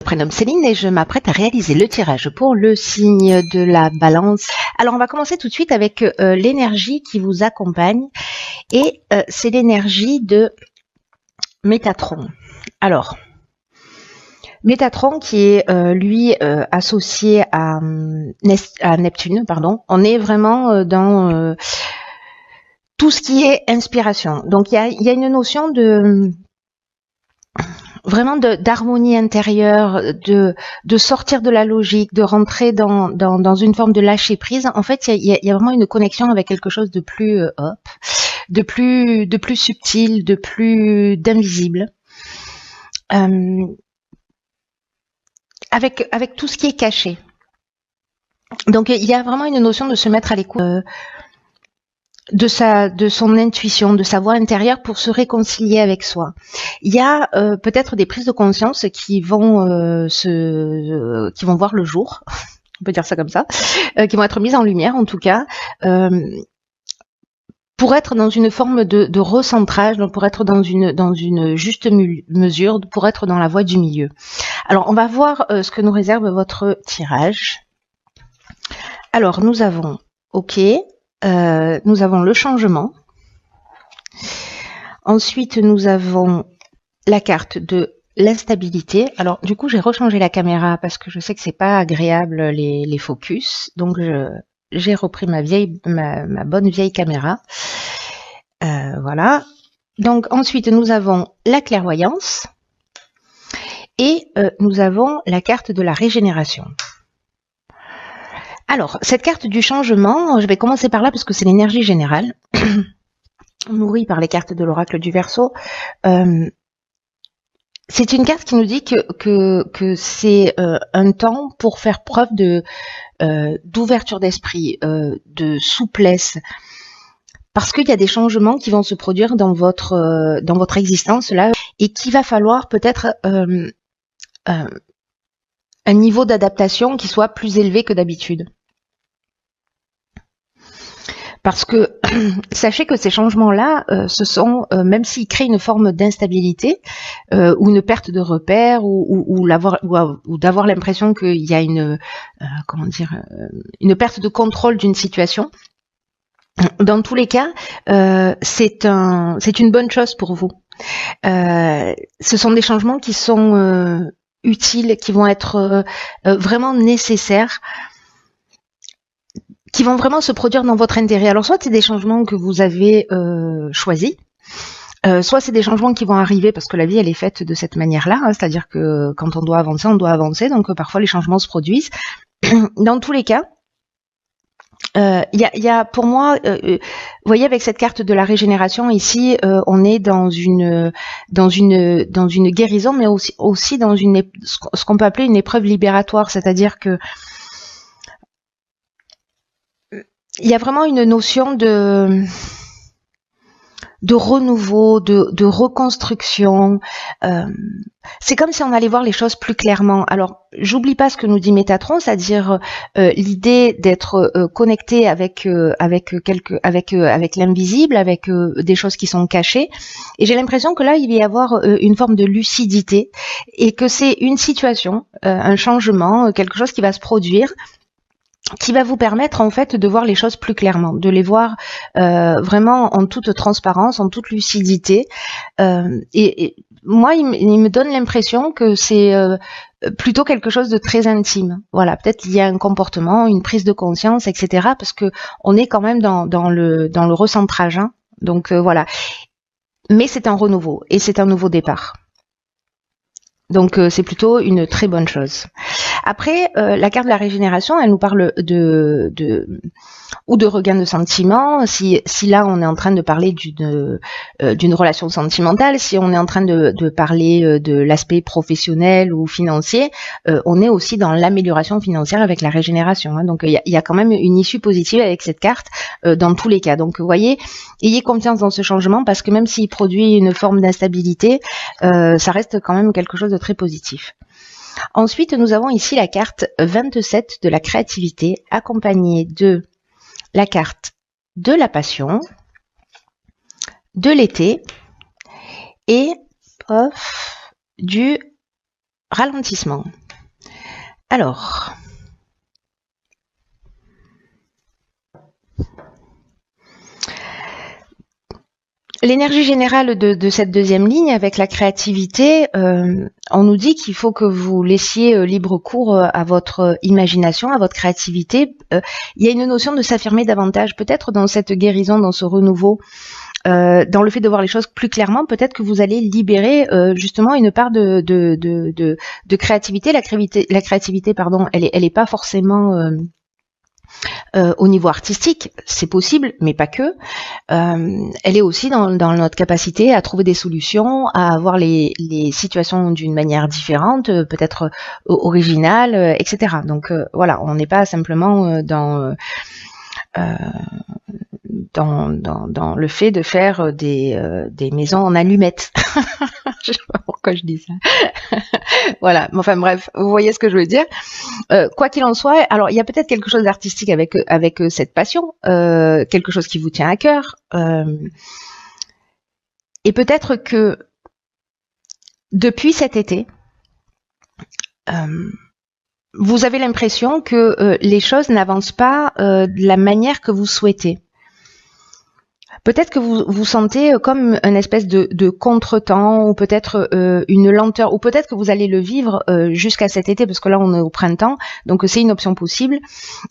Prénom Céline et je m'apprête à réaliser le tirage pour le signe de la balance. Alors on va commencer tout de suite avec l'énergie qui vous accompagne et c'est l'énergie de Métatron. Alors Métatron qui est lui associé à Neptune, pardon. On est vraiment dans tout ce qui est inspiration. Donc il y a une notion de vraiment d'harmonie intérieure, de sortir de la logique, de rentrer dans une forme de lâcher prise. En fait, il y a vraiment une connexion avec quelque chose de plus de plus subtil, d'invisible. Avec tout ce qui est caché. Donc il y a vraiment une notion de se mettre à l'écoute de son intuition, de sa voix intérieure pour se réconcilier avec soi. Il y a peut-être des prises de conscience qui vont voir le jour, on peut dire ça comme ça, qui vont être mises en lumière en tout cas, pour être dans une forme de recentrage, donc pour être dans une juste mesure, pour être dans la voie du milieu. Alors on va voir ce que nous réserve votre tirage. Alors nous avons OK. Nous avons le changement. Ensuite, nous avons la carte de l'instabilité. Alors, du coup, j'ai rechangé la caméra parce que je sais que c'est pas agréable les focus. Donc, j'ai repris ma bonne vieille caméra. Voilà. Donc, ensuite, nous avons la clairvoyance et nous avons la carte de la régénération. Alors, cette carte du changement, je vais commencer par là parce que c'est l'énergie générale, nourrie par les cartes de l'oracle du Verseau. C'est une carte qui nous dit que c'est un temps pour faire preuve d'ouverture d'esprit, de souplesse, parce qu'il y a des changements qui vont se produire dans votre existence là, et qu'il va falloir peut-être un niveau d'adaptation qui soit plus élevé que d'habitude. Parce que sachez que ces changements-là, ce sont, même s'ils créent une forme d'instabilité ou une perte de repère ou d'avoir l'impression qu'il y a une perte de contrôle d'une situation, dans tous les cas, c'est une bonne chose pour vous. Ce sont des changements qui sont utiles, qui vont être vraiment nécessaires, qui vont vraiment se produire dans votre intérêt. Alors soit c'est des changements que vous avez choisis, soit c'est des changements qui vont arriver parce que la vie elle est faite de cette manière-là, hein, c'est-à-dire que quand on doit avancer, donc parfois les changements se produisent. Dans tous les cas, il y a pour moi, vous voyez avec cette carte de la régénération ici, on est dans une guérison, mais aussi dans ce qu'on peut appeler une épreuve libératoire, c'est-à-dire que il y a vraiment une notion de renouveau, de reconstruction. C'est comme si on allait voir les choses plus clairement. Alors, j'oublie pas ce que nous dit Métatron, c'est-à-dire l'idée d'être connecté avec l'invisible, avec des choses qui sont cachées. Et j'ai l'impression que là, il va y avoir une forme de lucidité et que c'est une situation, un changement, quelque chose qui va se produire, qui va vous permettre en fait de voir les choses plus clairement, de les voir vraiment en toute transparence, en toute lucidité. Et moi, il me donne l'impression que c'est plutôt quelque chose de très intime. Voilà, peut-être il y a un comportement, une prise de conscience, etc. Parce que on est quand même dans le recentrage. Hein. Donc voilà. Mais c'est un renouveau et c'est un nouveau départ. Donc c'est plutôt une très bonne chose. Après, la carte de la régénération, elle nous parle de regain de sentiment. Si là on est en train de parler d'une relation sentimentale, si on est en train de parler de l'aspect professionnel ou financier, on est aussi dans l'amélioration financière avec la régénération. Hein. Donc il y a quand même une issue positive avec cette carte dans tous les cas. Donc vous voyez, ayez confiance dans ce changement parce que même s'il produit une forme d'instabilité, ça reste quand même quelque chose de très positif. Ensuite, nous avons ici la carte 27 de la créativité, accompagnée de la carte de la passion, de l'été et du ralentissement. Alors, l'énergie générale de cette deuxième ligne avec la créativité, on nous dit qu'il faut que vous laissiez libre cours à votre imagination, à votre créativité. Il y a une notion de s'affirmer davantage, peut-être dans cette guérison, dans ce renouveau, dans le fait de voir les choses plus clairement, peut-être que vous allez libérer justement une part de créativité. La créativité, pardon, elle est pas forcément au niveau artistique, c'est possible, mais pas que. Elle est aussi dans notre capacité à trouver des solutions, à voir les situations d'une manière différente, peut-être originale, etc. Donc voilà, on n'est pas simplement dans le fait de faire des maisons en allumettes. Je sais pas pourquoi je dis ça. Voilà, enfin bref, vous voyez ce que je veux dire. Quoi qu'il en soit, alors il y a peut-être quelque chose d'artistique avec cette passion, quelque chose qui vous tient à cœur, et peut-être que depuis cet été, vous avez l'impression que les choses n'avancent pas de la manière que vous souhaitez. Peut-être que vous sentez comme une espèce de contretemps, ou peut-être une lenteur, ou peut-être que vous allez le vivre jusqu'à cet été, parce que là on est au printemps, donc c'est une option possible.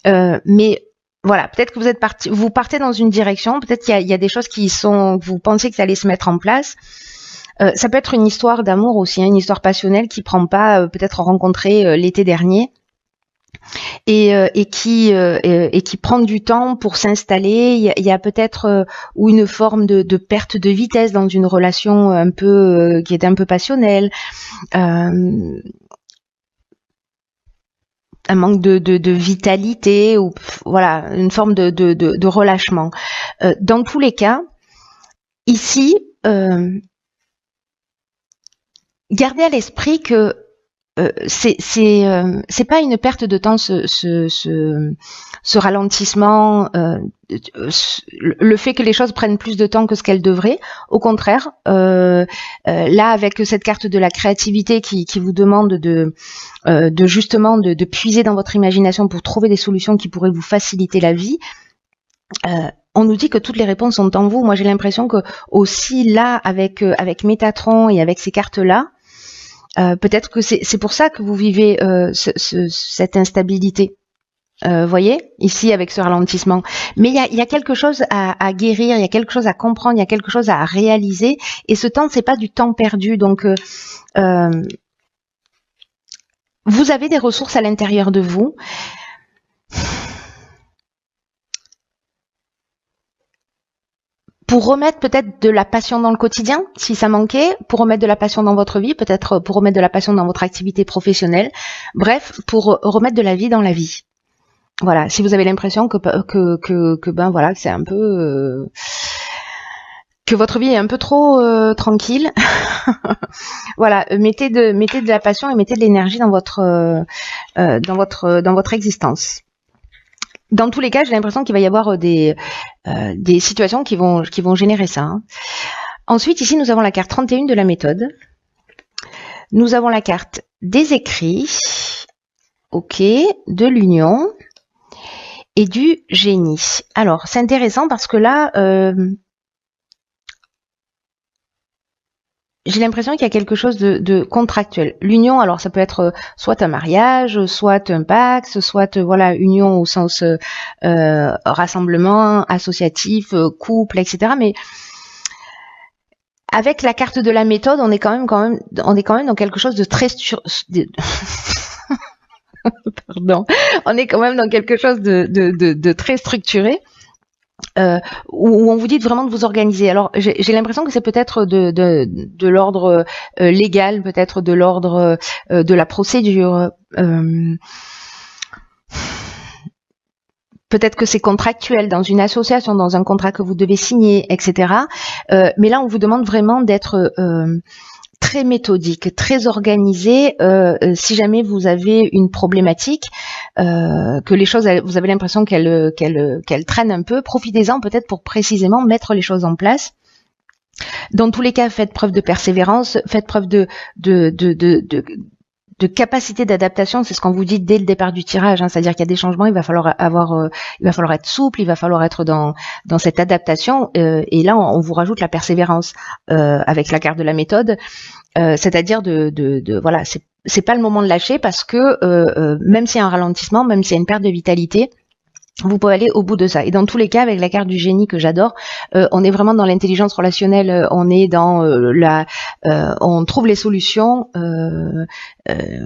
Mais voilà, peut-être que vous partez dans une direction, peut-être qu'il y a des choses vous pensez que ça allait se mettre en place. Ça peut être une histoire d'amour aussi, hein, une histoire passionnelle qui prend pas, peut-être rencontrée l'été dernier. Et qui prend du temps pour s'installer. Il y a peut-être ou une forme de perte de vitesse dans une relation un peu qui est un peu passionnelle, un manque de vitalité, ou voilà, une forme de relâchement. Dans tous les cas, ici, gardez à l'esprit que c'est pas une perte de temps, ce ralentissement, le fait que les choses prennent plus de temps que ce qu'elles devraient. Au contraire, là, avec cette carte de la créativité qui vous demande justement de puiser dans votre imagination pour trouver des solutions qui pourraient vous faciliter la vie, on nous dit que toutes les réponses sont en vous. Moi, j'ai l'impression que aussi là, avec Métatron et avec ces cartes-là, peut-être que c'est pour ça que vous vivez cette instabilité. Voyez, ici avec ce ralentissement. Mais il y a quelque chose à guérir, il y a quelque chose à comprendre, il y a quelque chose à réaliser. Et ce temps, c'est pas du temps perdu. Donc, vous avez des ressources à l'intérieur de vous. Pour remettre peut-être de la passion dans le quotidien, si ça manquait, pour remettre de la passion dans votre vie, peut-être pour remettre de la passion dans votre activité professionnelle, bref, pour remettre de la vie dans la vie. Voilà, si vous avez l'impression que ben voilà, que c'est un peu que votre vie est un peu trop tranquille, voilà, mettez de la passion et mettez de l'énergie dans votre existence. Dans tous les cas, j'ai l'impression qu'il va y avoir des situations qui vont générer ça. Hein. Ensuite, ici, nous avons la carte 31 de la méthode. Nous avons la carte des écrits, ok, de l'union et du génie. Alors, c'est intéressant parce que là, j'ai l'impression qu'il y a quelque chose de contractuel. L'union, alors ça peut être soit un mariage, soit un pacte, soit voilà, union au sens rassemblement, associatif, couple, etc. Mais avec la carte de la méthode, on est quand même dans quelque chose de très pardon. On est quand même dans quelque chose de très structuré. Où on vous dit vraiment de vous organiser. Alors j'ai l'impression que c'est peut-être de l'ordre légal, peut-être de l'ordre de la procédure, peut-être que c'est contractuel dans une association, dans un contrat que vous devez signer, etc. Mais là on vous demande vraiment d'être très méthodique, très organisé. Si jamais vous avez une problématique, que les choses, vous avez l'impression qu'elles traînent un peu, profitez-en peut-être pour précisément mettre les choses en place. Dans tous les cas, faites preuve de persévérance, faites preuve de de capacité d'adaptation, c'est ce qu'on vous dit dès le départ du tirage, hein, c'est-à-dire qu'il y a des changements, il va falloir être souple, il va falloir être dans cette adaptation, et là on vous rajoute la persévérance avec la carte de la méthode, c'est-à-dire voilà, c'est pas le moment de lâcher parce que même s'il y a un ralentissement, même s'il y a une perte de vitalité, vous pouvez aller au bout de ça. Et dans tous les cas, avec la carte du génie que j'adore, on est vraiment dans l'intelligence relationnelle, on est dans on trouve les solutions,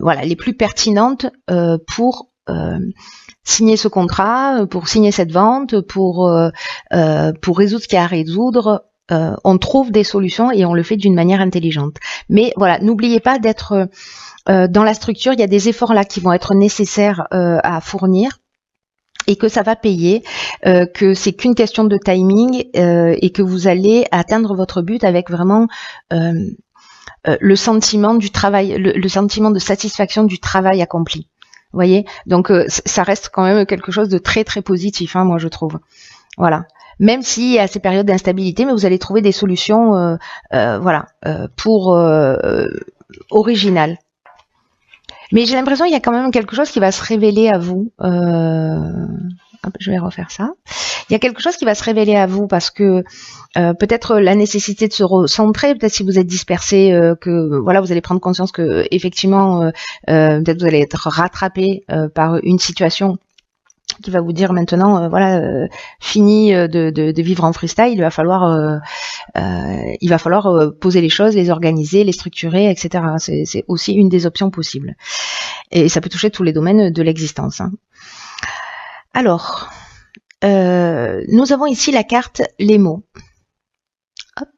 voilà, les plus pertinentes pour signer ce contrat, pour signer cette vente, pour résoudre ce qu'il y a à résoudre. On trouve des solutions et on le fait d'une manière intelligente. Mais voilà, n'oubliez pas d'être dans la structure. Il y a des efforts là qui vont être nécessaires à fournir, et que ça va payer, que c'est qu'une question de timing, et que vous allez atteindre votre but avec vraiment le sentiment du travail, le sentiment de satisfaction du travail accompli. Vous voyez, donc ça reste quand même quelque chose de très très positif, hein, moi je trouve. Voilà. Même s'il y a ces périodes d'instabilité, mais vous allez trouver des solutions, voilà, pour originales. Mais j'ai l'impression qu'il y a quand même quelque chose qui va se révéler à vous. Hop, je vais refaire ça. Il y a quelque chose qui va se révéler à vous parce que peut-être la nécessité de se recentrer, peut-être si vous êtes dispersé, que voilà, vous allez prendre conscience que effectivement, peut-être vous allez être rattrapé par une situation qui va vous dire maintenant, voilà, fini de vivre en freestyle, il va falloir poser les choses, les organiser, les structurer, etc. C'est aussi une des options possibles. Et ça peut toucher tous les domaines de l'existence, hein. Alors, nous avons ici la carte les mots. Hop.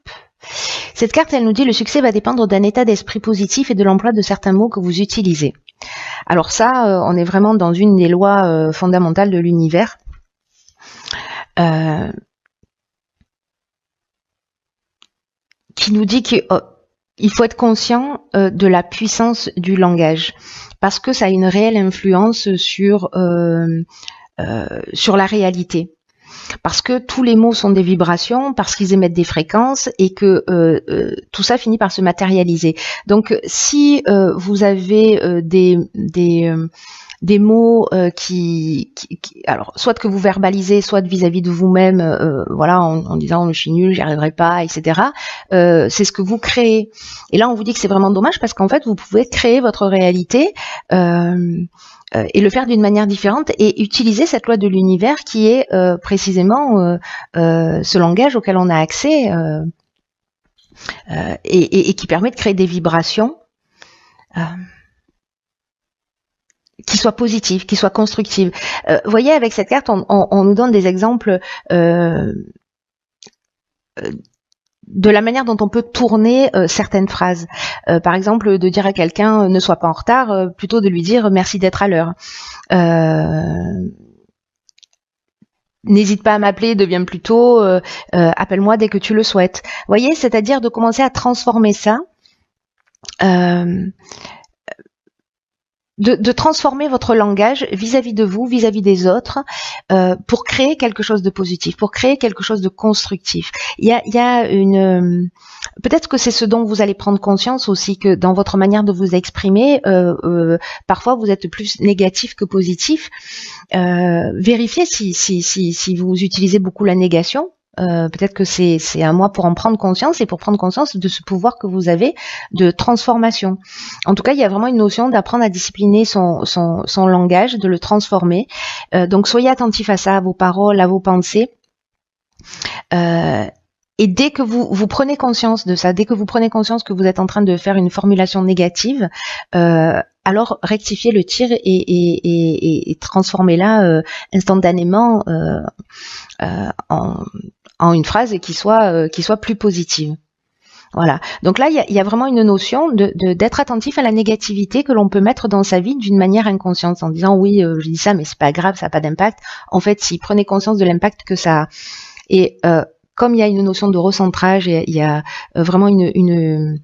Cette carte, elle nous dit le succès va dépendre d'un état d'esprit positif et de l'emploi de certains mots que vous utilisez. Alors ça, on est vraiment dans une des lois fondamentales de l'univers. Qui nous dit qu'il faut être conscient de la puissance du langage, parce que ça a une réelle influence sur la réalité. Parce que tous les mots sont des vibrations, parce qu'ils émettent des fréquences et que tout ça finit par se matérialiser. Donc si vous avez des mots alors soit que vous verbalisez, soit vis-à-vis de vous-même, voilà, en disant je suis nul, j'y arriverai pas, etc. C'est ce que vous créez. Et là, on vous dit que c'est vraiment dommage parce qu'en fait, vous pouvez créer votre réalité et le faire d'une manière différente et utiliser cette loi de l'univers qui est précisément ce langage auquel on a accès et qui permet de créer des vibrations qui soient positives, qui soient constructives. Vous voyez, avec cette carte, on nous donne des exemples de la manière dont on peut tourner certaines phrases. Par exemple, de dire à quelqu'un ne sois pas en retard, plutôt de lui dire merci d'être à l'heure. N'hésite pas à m'appeler, deviens plus tôt, appelle-moi dès que tu le souhaites. Vous voyez, c'est-à-dire de commencer à transformer ça, de transformer votre langage vis-à-vis de vous, vis-à-vis des autres, pour créer quelque chose de positif, pour créer quelque chose de constructif. Il y a une peut-être que c'est ce dont vous allez prendre conscience aussi, que dans votre manière de vous exprimer, parfois vous êtes plus négatif que positif. Vérifiez si vous utilisez beaucoup la négation. Peut-être que c'est à moi pour en prendre conscience et pour prendre conscience de ce pouvoir que vous avez de transformation. En tout cas, il y a vraiment une notion d'apprendre à discipliner son langage, de le transformer. Donc, soyez attentifs à ça, à vos paroles, à vos pensées. Et dès que vous prenez conscience de ça, dès que vous prenez conscience que vous êtes en train de faire une formulation négative, alors rectifiez le tir et transformez-la instantanément en une phrase qui soit plus positive. Voilà. Donc là, il y a vraiment une notion d'être attentif à la négativité que l'on peut mettre dans sa vie d'une manière inconsciente, en disant oui, je dis ça, mais c'est pas grave, ça n'a pas d'impact. En fait, si prenez conscience de l'impact que ça a. Et comme il y a une notion de recentrage, il y a vraiment une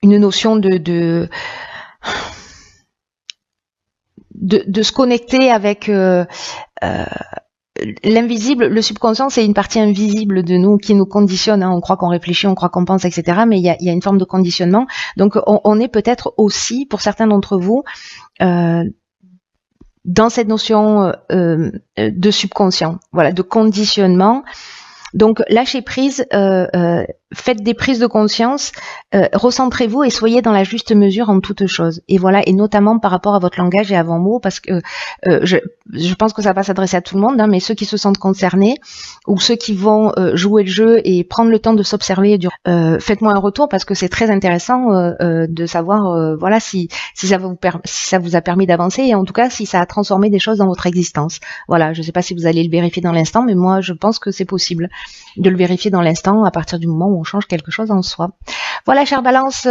notion de se connecter avec l'invisible, le subconscient, c'est une partie invisible de nous qui nous conditionne. Hein. On croit qu'on réfléchit, on croit qu'on pense, etc. Mais il y a une forme de conditionnement. Donc, on est peut-être aussi, pour certains d'entre vous, dans cette notion de subconscient, voilà, de conditionnement. Donc, lâchez prise, faites des prises de conscience, recentrez-vous et soyez dans la juste mesure en toute chose. Et voilà, et notamment par rapport à votre langage et à vos mots, parce que je pense que ça va s'adresser à tout le monde, hein, mais ceux qui se sentent concernés ou ceux qui vont jouer le jeu et prendre le temps de s'observer, faites-moi un retour parce que c'est très intéressant de savoir, voilà, si ça vous a permis d'avancer et en tout cas si ça a transformé des choses dans votre existence. Voilà, je ne sais pas si vous allez le vérifier dans l'instant, mais moi je pense que c'est possible de le vérifier dans l'instant à partir du moment où on change quelque chose en soi. Voilà, chère Balance,